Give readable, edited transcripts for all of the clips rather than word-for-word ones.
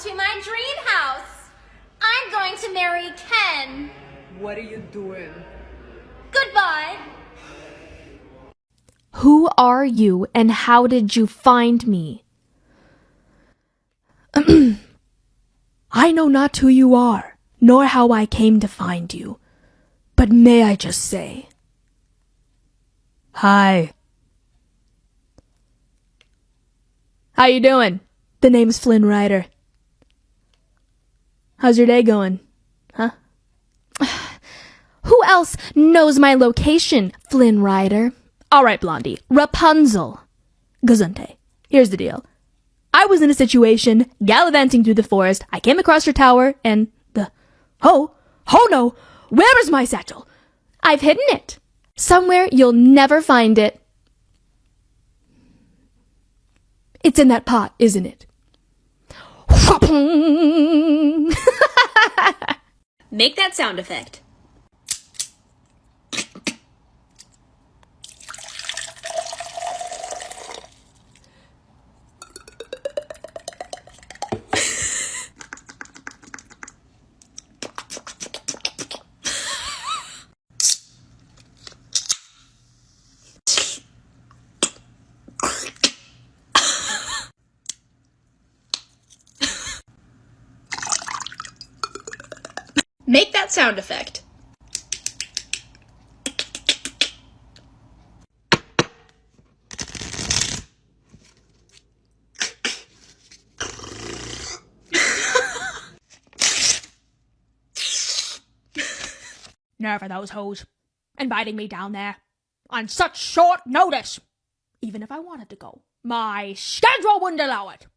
to my dream house. I'm going to marry Ken. What are you doing? Goodbye. Who are you and how did you find me? I know not who you are, nor how I came to find you. But may I just say, hi. How you doing? The name's Flynn Rider. How's your day going? Huh? Who else knows my location, Flynn Rider? Alright, Blondie. Rapunzel. Gesundheit. Here's the deal. I was in a situation, gallivanting through the forest. I came across your tower, and Oh no! Where is my satchel? I've hidden it. Somewhere you'll never find it. It's in that pot, isn't it? Make that sound effect. Make that sound effect. Nerve of those hoes, inviting me down there on such short notice. Even if I wanted to go, my schedule wouldn't allow it.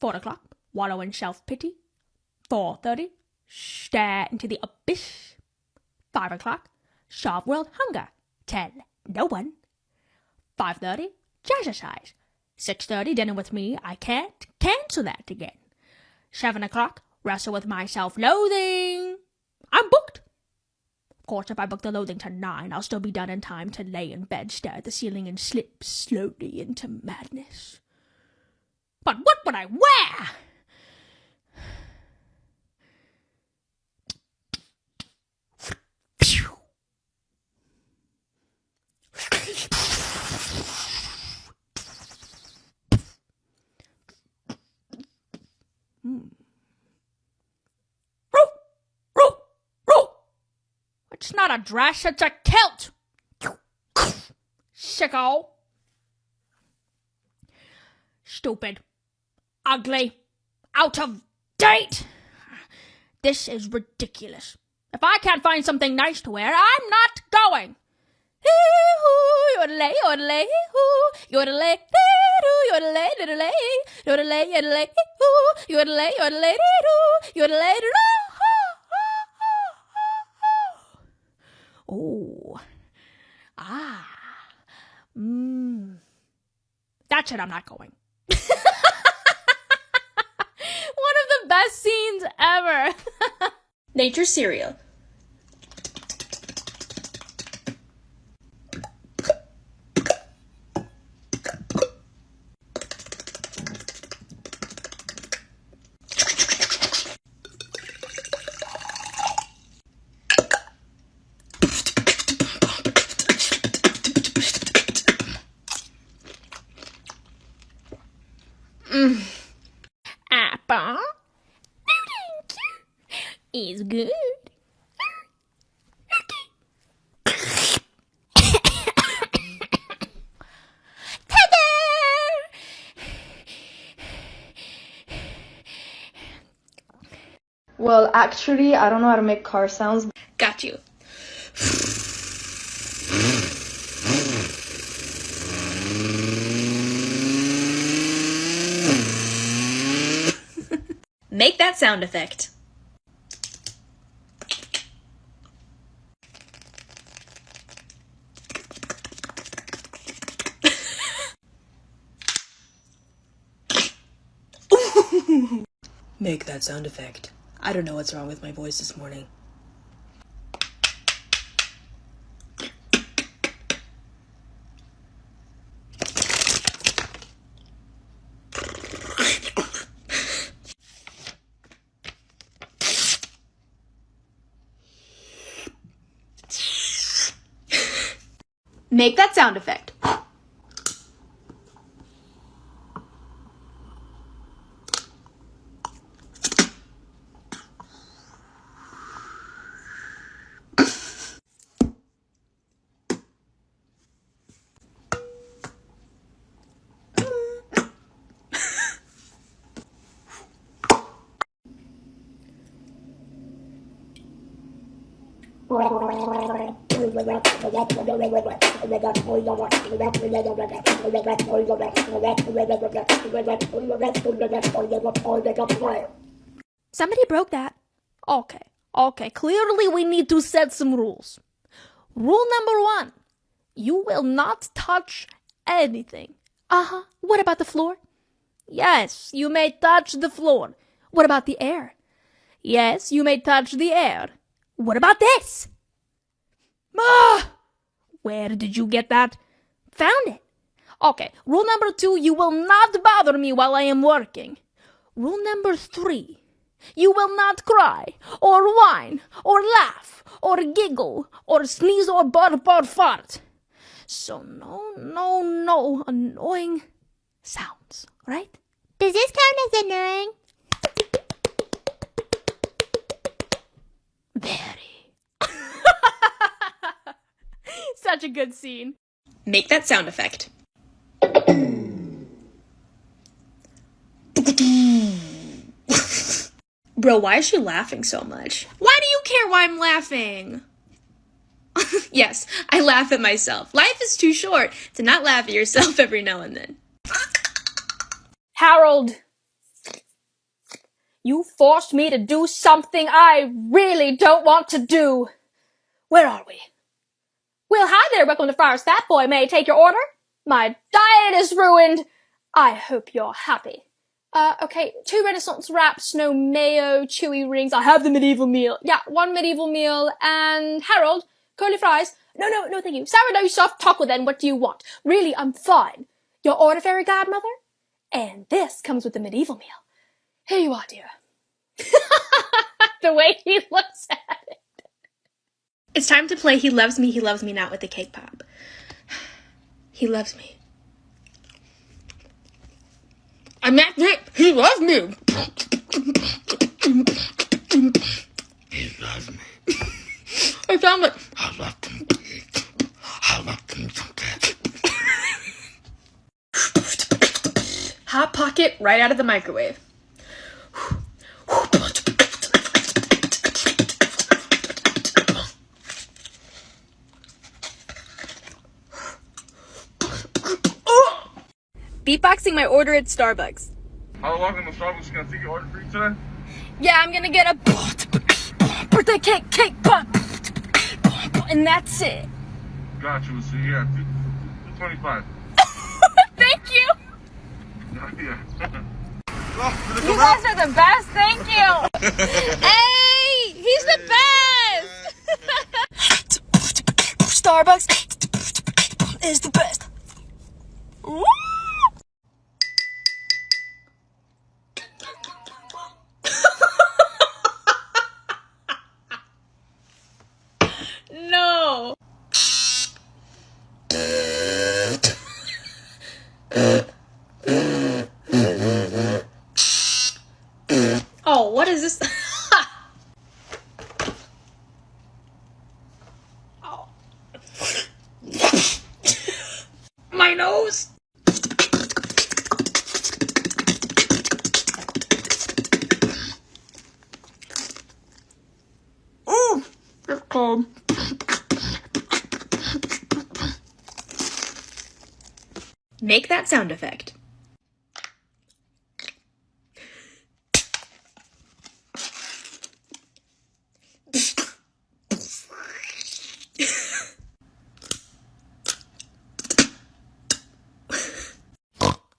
4 o'clock, wallow in self-pity. 4:30, stare into the abyss. 5 o'clock, solve world hunger. Tell no one. 5:30, jazzercise. 6:30, dinner with me. I can't cancel that again. 7 o'clock, wrestle with my self-loathing. I'm booked. Of course, if I book the loathing to 9, I'll still be done in time to lay in bed, stare at the ceiling, and slip slowly into madness. But what would I wear? It's not a dress, it's a kilt. Sicko. Stupid. Ugly. Out of date. This is ridiculous. If I can't find something nice to wear, I'm not going. Yodelay, yodelay, yodelay, yodelay, yodelay, yodelay, yodelay, yodelay, yodelay, yodelay. Oh. Ah. That's it, I'm not going. One of the best scenes ever. Nature cereal. Apple. Is good. Well, actually, I don't know how to make car sounds. Got you. Make that sound effect. Make that sound effect. I don't know what's wrong with my voice this morning. Make that sound effect. Somebody broke that. Okay. Clearly we need to set some rules. Rule number 1. You will not touch anything. What about the floor? Yes, you may touch the floor. What about the air? Yes, you may touch the air. What about this? Where did you get that? Found it. Okay, rule number 2, you will not bother me while I am working. Rule number 3, you will not cry, or whine, or laugh, or giggle, or sneeze, or burp, or fart. So no annoying sounds, right? Does this count as annoying? Very. Such a good scene. Make that sound effect. Bro, why is she laughing so much? Why do you care why I'm laughing? Yes, I laugh at myself. Life is too short to not laugh at yourself every now and then. Harold, you forced me to do something I really don't want to do. Where are we? Well, hi there, welcome to Friar's Fat Boy. May I take your order? My diet is ruined. I hope you're happy. Okay, 2 Renaissance wraps, no mayo, chewy rings. I have the medieval meal. Yeah, 1 medieval meal. And Harold, curly fries. No, thank you. Sourdough soft taco then, what do you want? Really, I'm fine. Your order, fairy godmother? And this comes with the medieval meal. Here you are, dear. The way he looks at it. It's time to play He Loves Me Not with the cake pop. He loves me. I'm not it. He loves me. He loves me. I found it. I love him. I love him so bad. Hot Pocket right out of the microwave. Beatboxing my order at Starbucks. How long in the Starbucks can I take your order for you today? Yeah, I'm gonna get a birthday cake pop, and that's it. Got you. So yeah, 225. Thank you. Yeah. You guys are the best. Thank you. Hey, he's the best. Starbucks is the best. Woo! No. Oh, what is this? Oh. My nose. Ooh, it's cold. Make that sound effect.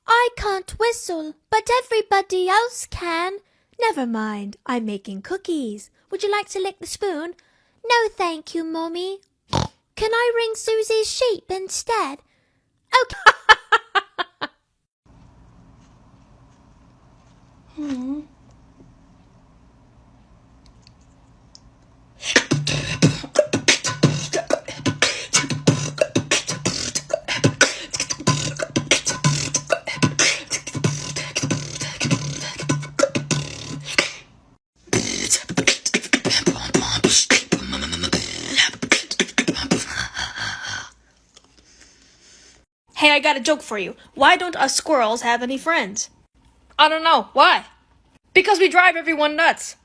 I can't whistle, but everybody else can. Never mind, I'm making cookies. Would you like to lick the spoon? No, thank you, Mommy. Can I ring Susie's sheep instead? Okay. Hey, I got a joke for you. Why don't us squirrels have any friends? I don't know. Why? Because we drive everyone nuts.